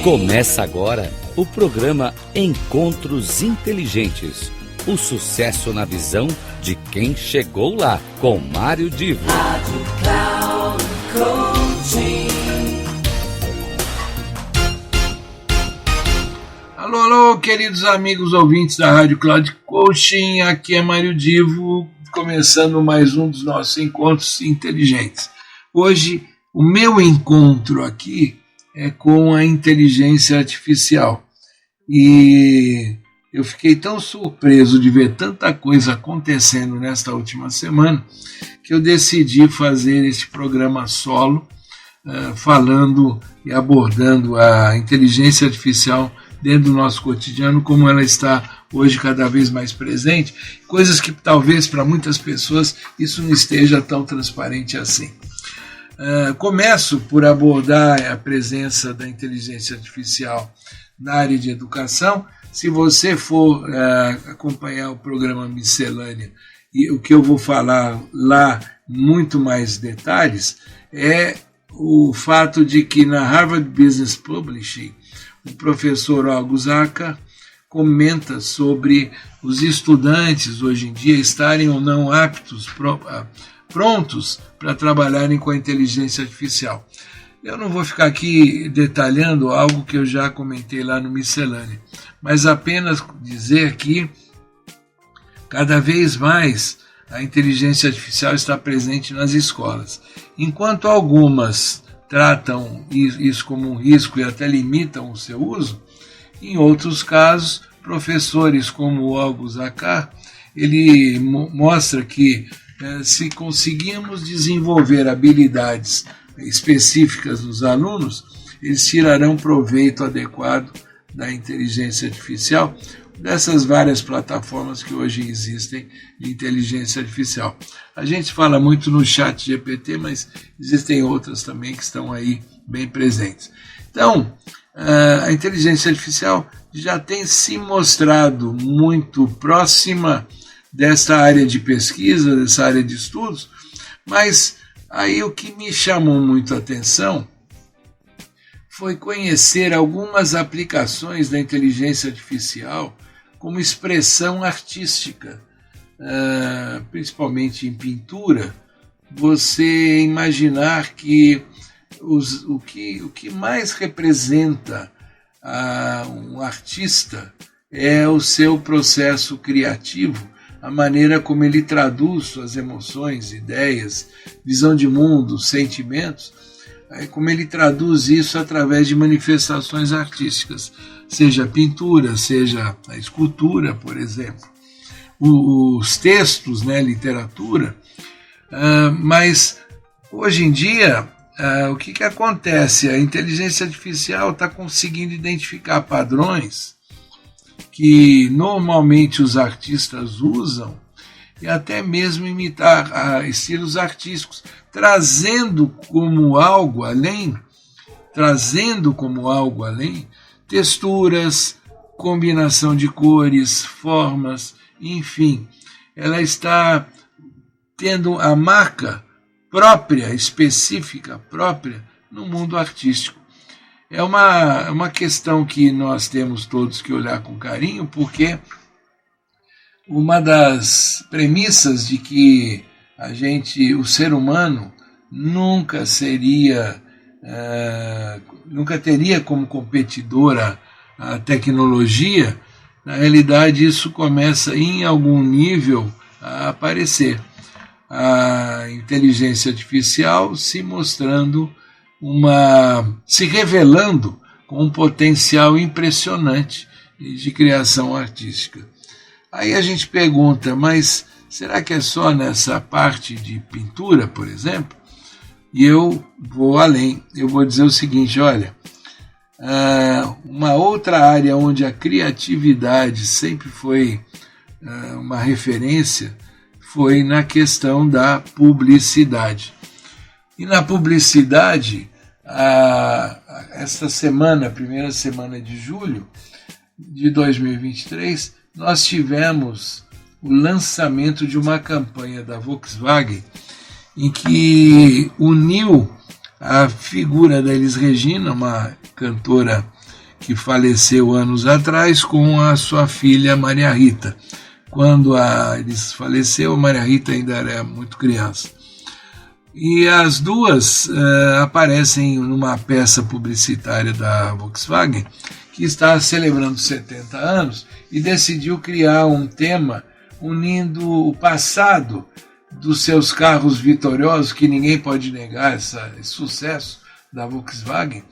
Começa agora o programa Encontros Inteligentes. O sucesso na visão de quem chegou lá, com Mário Divo. Rádio Cloud Coaching. Alô, alô, queridos amigos ouvintes da Rádio Cloud Coaching. Aqui é Mário Divo, começando mais um dos nossos Encontros Inteligentes. Hoje, o meu encontro aqui é com a inteligência artificial. E eu fiquei tão surpreso de ver tanta coisa acontecendo nesta última semana que eu decidi fazer este programa solo, falando e abordando a inteligência artificial dentro do nosso cotidiano, como ela está hoje cada vez mais presente, coisas que talvez para muitas pessoas isso não esteja tão transparente assim. Começo por abordar a presença da inteligência artificial na área de educação. Se você for acompanhar o programa Miscelânea, e o que eu vou falar lá, muito mais detalhes, é o fato de que na Harvard Business Publishing, o professor August Acker comenta sobre os estudantes hoje em dia estarem ou não aptos, prontos para trabalharem com a inteligência artificial. Eu não vou ficar aqui detalhando algo que eu já comentei lá no Miscelânea, mas apenas dizer que cada vez mais a inteligência artificial está presente nas escolas. Enquanto algumas tratam isso como um risco e até limitam o seu uso, em outros casos, professores como o August Acker, ele mostra que se conseguirmos desenvolver habilidades específicas nos alunos, eles tirarão proveito adequado da inteligência artificial, dessas várias plataformas que hoje existem de inteligência artificial. A gente fala muito no chat GPT, mas existem outras também que estão aí bem presentes. Então, a inteligência artificial já tem se mostrado muito próxima dessa área de pesquisa, dessa área de estudos, mas aí o que me chamou muito a atenção foi conhecer algumas aplicações da inteligência artificial como expressão artística, principalmente em pintura. Você imaginar que o que mais representa um artista é o seu processo criativo, a maneira como ele traduz suas emoções, ideias, visão de mundo, sentimentos, como ele traduz isso através de manifestações artísticas, seja a pintura, seja a escultura, por exemplo, os textos, literatura. Mas hoje em dia, o que acontece? A inteligência artificial está conseguindo identificar padrões que normalmente os artistas usam e até mesmo imitar estilos artísticos, trazendo como algo além texturas, combinação de cores, formas, enfim. Ela está tendo a marca própria, específica, própria, no mundo artístico. É uma questão que nós temos todos que olhar com carinho, porque uma das premissas de que o ser humano, nunca teria como competidora a tecnologia, na realidade isso começa em algum nível a aparecer. A inteligência artificial se revelando com um potencial impressionante de criação artística. Aí a gente pergunta, mas será que é só nessa parte de pintura, por exemplo? E eu vou além, eu vou dizer o seguinte, olha, uma outra área onde a criatividade sempre foi uma referência foi na questão da publicidade. E na publicidade, esta semana, primeira semana de julho de 2023, nós tivemos o lançamento de uma campanha da Volkswagen em que uniu a figura da Elis Regina, uma cantora que faleceu anos atrás, com a sua filha Maria Rita. Quando ele faleceu, Maria Rita ainda era muito criança. E as duas aparecem numa peça publicitária da Volkswagen, que está celebrando 70 anos, e decidiu criar um tema unindo o passado dos seus carros vitoriosos, que ninguém pode negar esse sucesso da Volkswagen,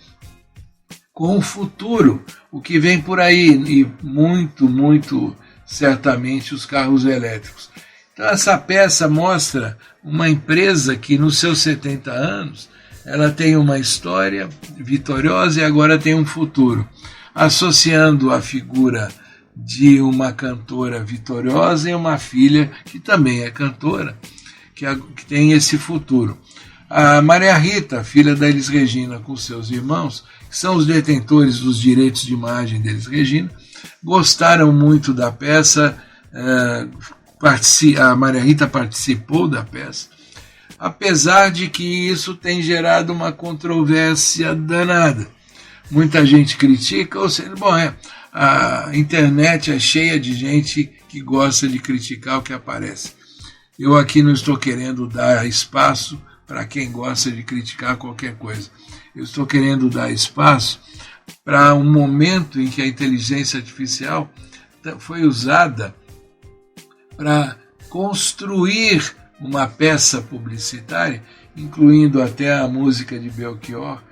com o futuro, o que vem por aí, e muito certamente os carros elétricos. Então essa peça mostra uma empresa que nos seus 70 anos, ela tem uma história vitoriosa e agora tem um futuro, associando a figura de uma cantora vitoriosa e uma filha que também é cantora, que tem esse futuro. A Maria Rita, filha da Elis Regina, com seus irmãos, que são os detentores dos direitos de imagem da Elis Regina, gostaram muito da peça. A Maria Rita participou da peça, apesar de que isso tem gerado uma controvérsia danada. Muita gente critica, ou seja, a internet é cheia de gente que gosta de criticar o que aparece. Eu aqui não estou querendo dar espaço para quem gosta de criticar qualquer coisa. Eu estou querendo dar espaço para um momento em que a inteligência artificial foi usada para construir uma peça publicitária, incluindo até a música de Belchior,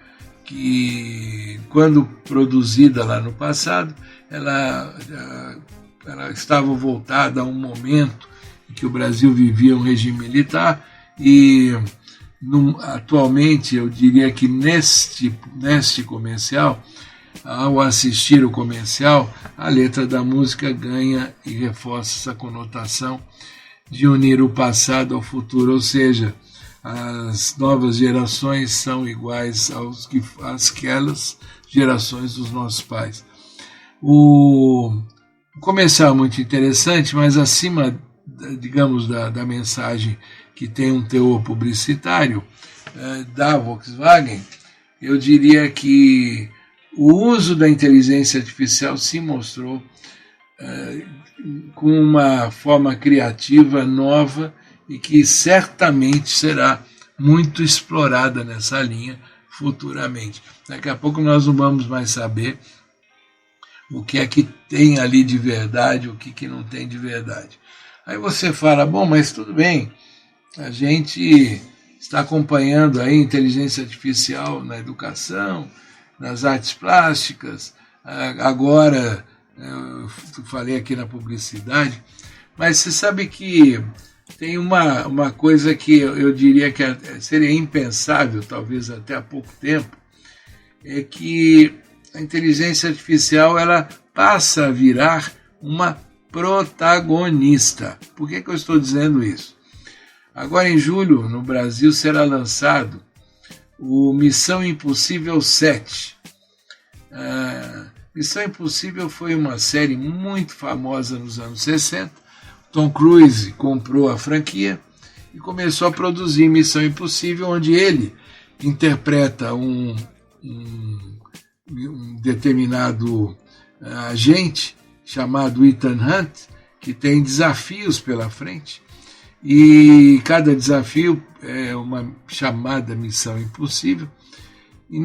que, quando produzida lá no passado, ela estava voltada a um momento em que o Brasil vivia um regime militar e, atualmente, eu diria que neste comercial, ao assistir o comercial, a letra da música ganha e reforça essa conotação de unir o passado ao futuro, ou seja, as novas gerações são iguais àquelas gerações dos nossos pais. O comercial é muito interessante, mas acima, digamos, da mensagem que tem um teor publicitário da Volkswagen, eu diria que o uso da inteligência artificial se mostrou com uma forma criativa nova e que certamente será muito explorada nessa linha futuramente. Daqui a pouco nós não vamos mais saber o que é que tem ali de verdade, o que não tem de verdade. Aí você fala, mas tudo bem, a gente está acompanhando aí inteligência artificial na educação, nas artes plásticas, agora eu falei aqui na publicidade, mas você sabe que tem uma coisa que eu diria que seria impensável, talvez até há pouco tempo, é que a inteligência artificial ela passa a virar uma protagonista. Por que eu estou dizendo isso? Agora, em julho, no Brasil, será lançado o Missão Impossível 7. Missão Impossível foi uma série muito famosa nos anos 60. Tom Cruise comprou a franquia e começou a produzir Missão Impossível, onde ele interpreta um determinado agente chamado Ethan Hunt, que tem desafios pela frente, e cada desafio é uma chamada Missão Impossível, e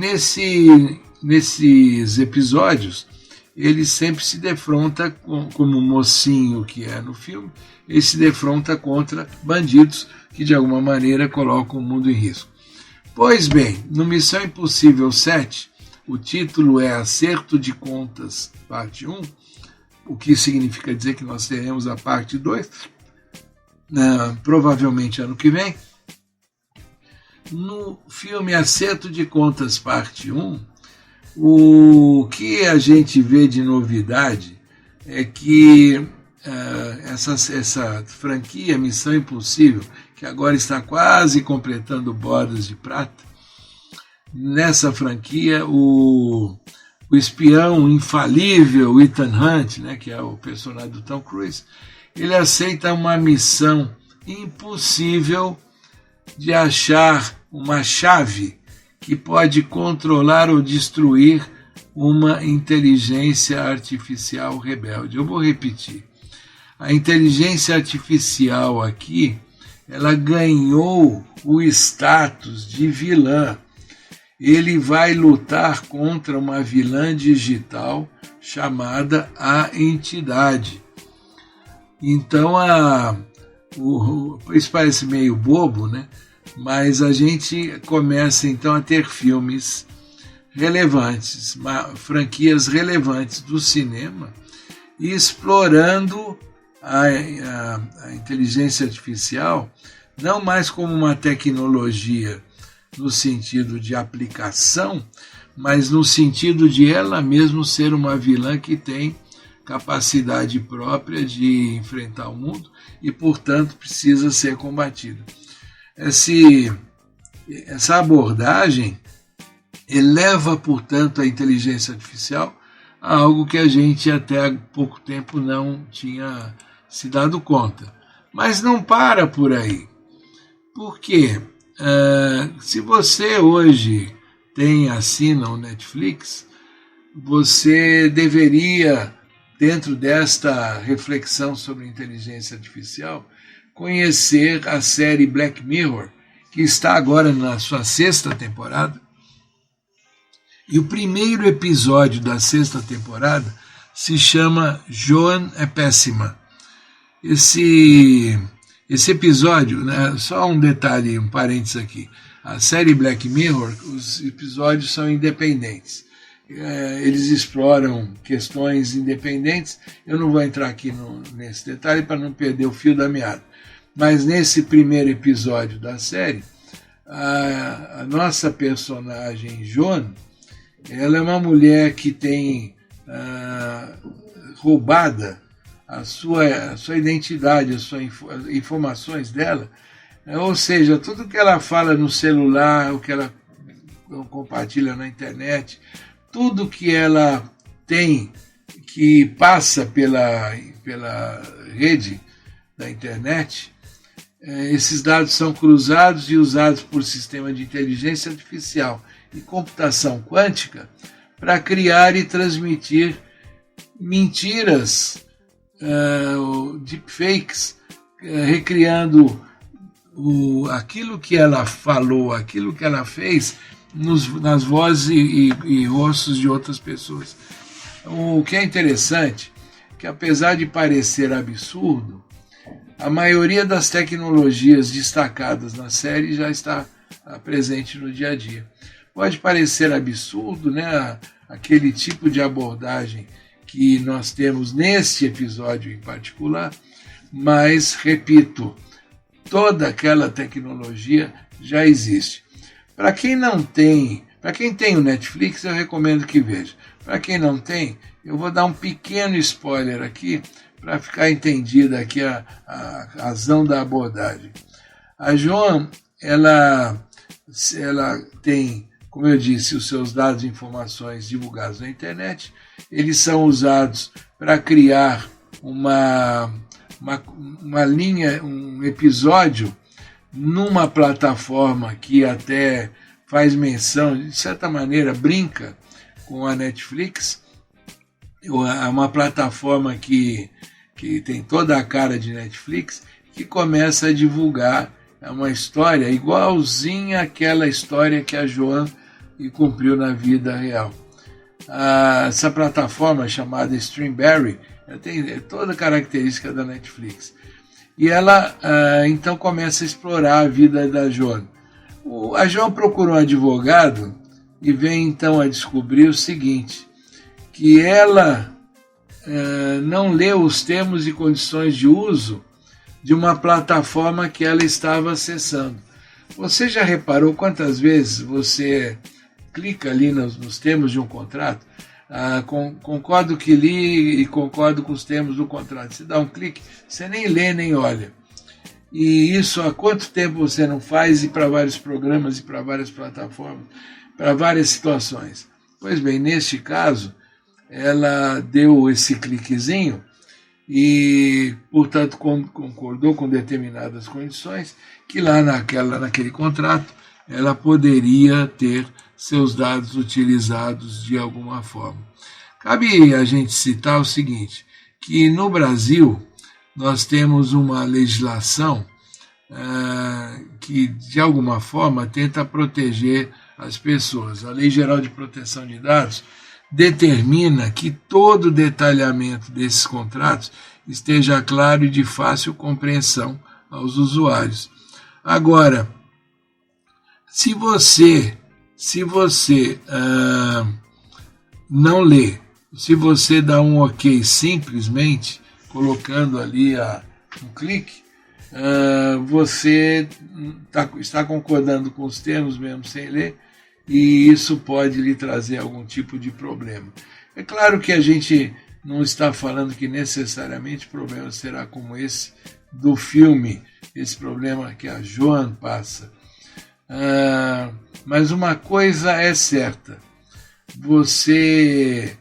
nesses episódios ele sempre se defronta, como mocinho que é no filme, ele se defronta contra bandidos que de alguma maneira colocam o mundo em risco. Pois bem, no Missão Impossível 7, o título é Acerto de Contas, parte 1, o que significa dizer que nós teremos a parte 2, provavelmente ano que vem. No filme Acerto de Contas, parte 1, o que a gente vê de novidade é que essa franquia Missão Impossível, que agora está quase completando bodas de prata, nessa franquia o espião infalível Ethan Hunt, que é o personagem do Tom Cruise, ele aceita uma missão impossível de achar uma chave que pode controlar ou destruir uma inteligência artificial rebelde. Eu vou repetir. A inteligência artificial aqui, ela ganhou o status de vilã. Ele vai lutar contra uma vilã digital chamada a Entidade. Então, isso parece meio bobo, né? Mas a gente começa então a ter filmes relevantes, franquias relevantes do cinema, e explorando a inteligência artificial não mais como uma tecnologia no sentido de aplicação, mas no sentido de ela mesma ser uma vilã que tem capacidade própria de enfrentar o mundo e, portanto, precisa ser combatida. Essa abordagem eleva, portanto, a inteligência artificial a algo que a gente até há pouco tempo não tinha se dado conta. Mas não para por aí. Por quê? Se você hoje assina o Netflix, você deveria, dentro desta reflexão sobre inteligência artificial, conhecer a série Black Mirror, que está agora na sua 6ª temporada. E o primeiro episódio da 6ª temporada se chama Joan é Péssima. Esse episódio, né, só um detalhe, um parênteses aqui. A série Black Mirror, os episódios são independentes. Eles exploram questões independentes. Eu não vou entrar aqui nesse detalhe para não perder o fio da meada. Mas nesse primeiro episódio da série, a nossa personagem Joan, ela é uma mulher que tem roubada a sua identidade, as informações dela, ou seja, tudo que ela fala no celular, o que ela compartilha na internet, tudo que ela tem que passa pela rede da internet, esses dados são cruzados e usados por sistema de inteligência artificial e computação quântica para criar e transmitir mentiras, deepfakes, recriando aquilo que ela falou, aquilo que ela fez nas vozes e rostos de outras pessoas. O que é interessante, que apesar de parecer absurdo, a maioria das tecnologias destacadas na série já está presente no dia a dia. Pode parecer absurdo, né, aquele tipo de abordagem que nós temos neste episódio em particular, mas, repito, toda aquela tecnologia já existe. Para quem tem o Netflix, eu recomendo que veja. Para quem não tem, eu vou dar um pequeno spoiler aqui, para ficar entendida aqui a razão da abordagem. A Joan, ela tem, como eu disse, os seus dados e informações divulgados na internet. Eles são usados para criar uma linha, um episódio numa plataforma que até faz menção, de certa maneira brinca com a Netflix. É uma plataforma que tem toda a cara de Netflix, que começa a divulgar uma história igualzinha àquela história que a Joan cumpriu na vida real. Essa plataforma chamada Streamberry tem toda a característica da Netflix. E ela então começa a explorar a vida da Joan. A Joan procurou um advogado e vem então a descobrir o seguinte, que ela não leu os termos e condições de uso de uma plataforma que ela estava acessando. Você já reparou quantas vezes você clica ali nos termos de um contrato? Concordo que li e concordo com os termos do contrato. Você dá um clique, você nem lê nem olha. E isso há quanto tempo você não faz, e para vários programas e para várias plataformas, para várias situações? Pois bem, neste caso, ela deu esse cliquezinho e, portanto, concordou com determinadas condições que lá naquele contrato ela poderia ter seus dados utilizados de alguma forma. Cabe a gente citar o seguinte, que no Brasil nós temos uma legislação que de alguma forma tenta proteger as pessoas. A Lei Geral de Proteção de Dados determina que todo o detalhamento desses contratos esteja claro e de fácil compreensão aos usuários. Agora, se você não lê, se você dá um ok simplesmente, colocando ali um clique, você está concordando com os termos mesmo sem ler, e isso pode lhe trazer algum tipo de problema. É claro que a gente não está falando que necessariamente o problema será como esse do filme, esse problema que a Joan passa. Mas uma coisa é certa, você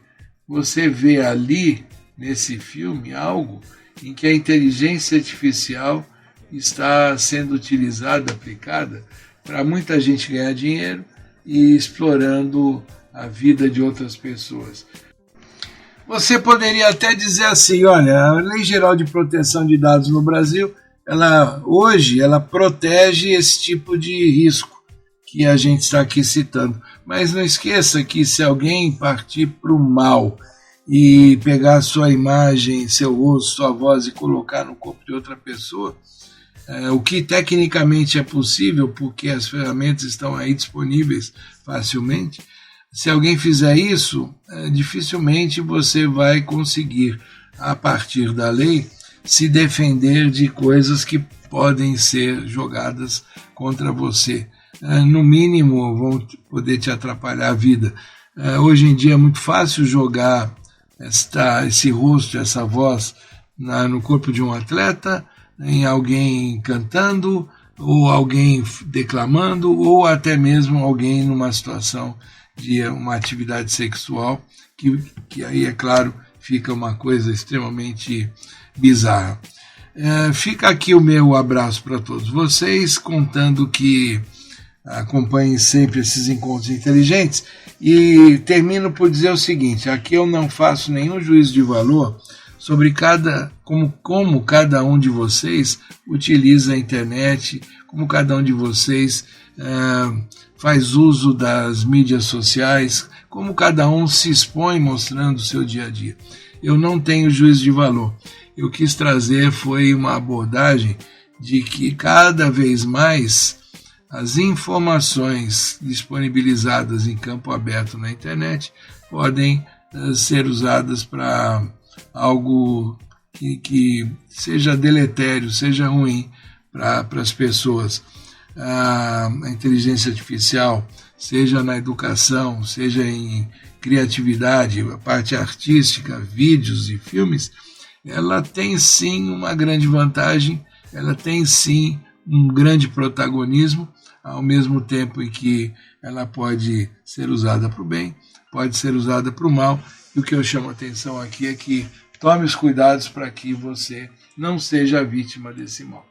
vê ali, nesse filme, algo em que a inteligência artificial está sendo utilizada, aplicada, para muita gente ganhar dinheiro e explorando a vida de outras pessoas. Você poderia até dizer assim, olha, a Lei Geral de Proteção de Dados no Brasil, hoje ela protege esse tipo de risco que a gente está aqui citando. Mas não esqueça que se alguém partir para o mal e pegar sua imagem, seu rosto, sua voz e colocar no corpo de outra pessoa, o que tecnicamente é possível, porque as ferramentas estão aí disponíveis facilmente, se alguém fizer isso, dificilmente você vai conseguir, a partir da lei, se defender de coisas que podem ser jogadas contra você. No mínimo, vão poder te atrapalhar a vida. Hoje em dia é muito fácil jogar esse rosto, essa voz no corpo de um atleta, em alguém cantando, ou alguém declamando, ou até mesmo alguém numa situação de uma atividade sexual, que aí, é claro, fica uma coisa extremamente bizarra. Fica aqui o meu abraço para todos vocês, contando que acompanhem sempre esses encontros inteligentes, e termino por dizer o seguinte, aqui eu não faço nenhum juízo de valor sobre como cada um de vocês utiliza a internet, como cada um de vocês faz uso das mídias sociais, como cada um se expõe mostrando o seu dia a dia. Eu não tenho juízo de valor. Eu quis trazer foi uma abordagem de que cada vez mais as informações disponibilizadas em campo aberto na internet podem ser usadas para algo que seja deletério, seja ruim para as pessoas. A inteligência artificial, seja na educação, seja em criatividade, a parte artística, vídeos e filmes, ela tem sim uma grande vantagem, ela tem sim um grande protagonismo, ao mesmo tempo em que ela pode ser usada para o bem, pode ser usada para o mal, e o que eu chamo a atenção aqui é que tome os cuidados para que você não seja vítima desse mal.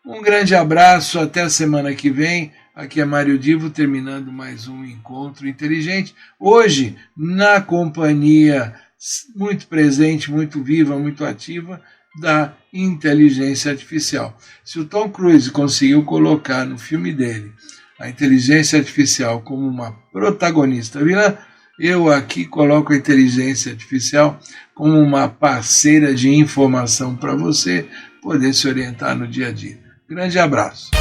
Um grande abraço, até a semana que vem. Aqui é Mário Divo, terminando mais um Encontro Inteligente. Hoje, na companhia muito presente, muito viva, muito ativa da inteligência artificial. Se o Tom Cruise conseguiu colocar no filme dele a inteligência artificial como uma protagonista vilã, eu aqui coloco a inteligência artificial como uma parceira de informação para você poder se orientar no dia a dia. Grande abraço.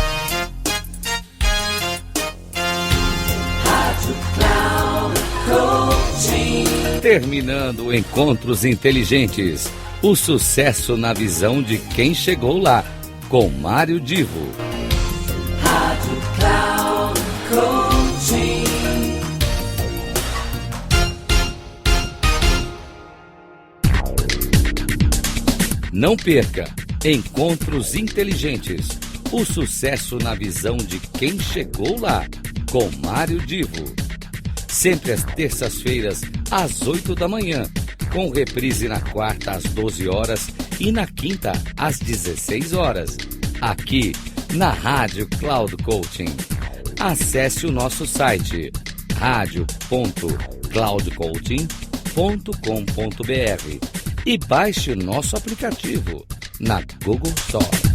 Terminando Encontros Inteligentes. O sucesso na visão de quem chegou lá, com Mário Divo. Rádio Cloud Coaching. Não perca Encontros Inteligentes. O sucesso na visão de quem chegou lá, com Mário Divo. Sempre às terças-feiras, às 8 da manhã. Com reprise na quarta às 12 horas e na quinta às 16 horas. Aqui na Rádio Cloud Coaching. Acesse o nosso site radio.cloudcoaching.com.br e baixe o nosso aplicativo na Google Store.